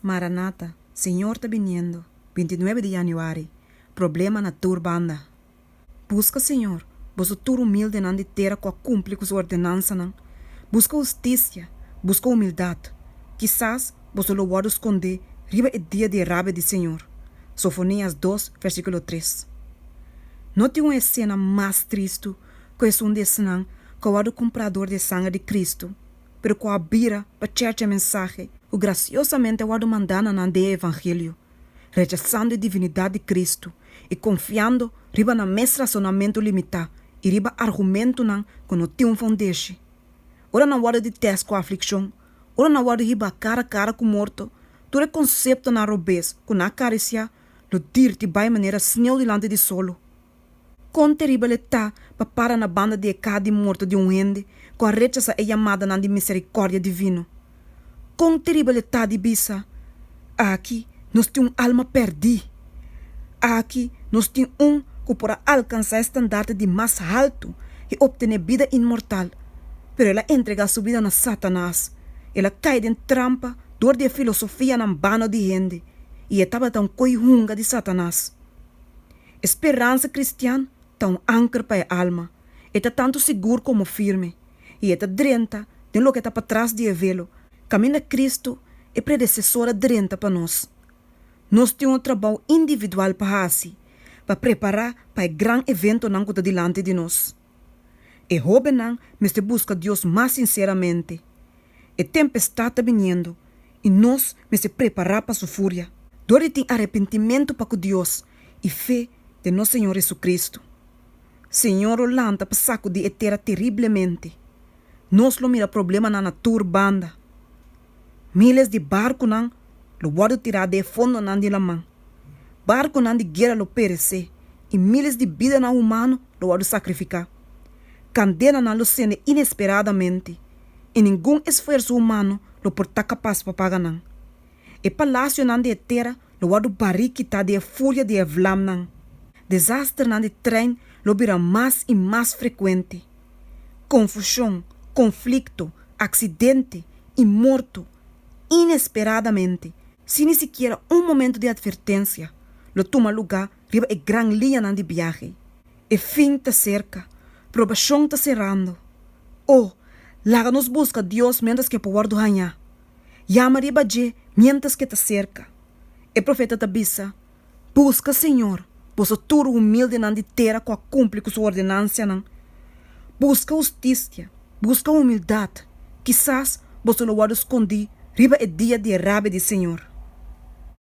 Maranata, Senhor está vindo. 29 de januário. Problema na tua banda. Busca, Senhor, você tur humilde não de terra com a cumprir com sua ordenança não. Busca justiça, busca humildade. Quizás você lo pode esconder riba o dia de rabia do Senhor. Sofonias 2, versículo 3. Não tem uma cena mais triste que esse desnã que o comprador de sangue de Cristo, pero com a bira para a mensagem, o graciosamente o mandana na de evangelho, rechazando a divindade de Cristo e confiando riba na mes razonamento limitado e riba argumento não que não tem fundeixe. Ora na hora de teste com a aflição, ora na hora de riba cara a cara com morto, todo o conceito na robês, com a carícia, lo dirte vai maneira snel dilante de solo. Com terribilità para na banda de cada morto de ende, com a rechaça e chamada na de misericórdia divino. Com terribilità de bisa, aqui nós temos alma perdida. Aqui nós temos que para alcançar estandarte de mais alto e obter vida imortal. Pero ela entrega sua vida na Satanás. Ela cai em trampa, dor de filosofia na banda de gente. E estava tão coihunga de Satanás. Esperança cristã tão anker para a alma. Está tanto seguro como firme. E está drenta de lo que está para trás de velo. Caminho Cristo é predecessora drenta para nós. Nós temos um trabalho individual para para preparar para o grande evento que está diante de nós. E jovem não, mas busca Deus mais sinceramente. A tempestade está vindo e nós se preparar para sua fúria. Dore tem arrependimento para Deus e fé de nosso Senhor Jesus Cristo. Senhor Olanta para sacudir a terra terrivelmente. Nós lo mira problema na natura banda. Miles de barcos não lo pode tirar de fundo não de la mão. Barco não de guerra lo perecer e miles de vidas não humano lo pode sacrificar. Candena não lo sende inesperadamente e nenhum esforço humano lo por estar capaz para pagar não. E palácio não de terra lo pode barriquitar de fúria de vlam não. Desastre não de trem lo vira mais e mais frequente. Confusão, conflito, acidente e morto inesperadamente, sem sequer momento de advertência, lo toma lugar riba a gran linha de viagem. E fim está cerca, provação está cerrando. Oh, lá nos busca Deus mientras que por ganhar. Llama riba je mientras que está cerca. E profeta tabisa, busca Senhor, você turo humilde não de terra com a cumprir com sua ordenança não. Busca justiça, busca humildade. Quizás você lo pode esconder riba o dia de rabia de Senhor.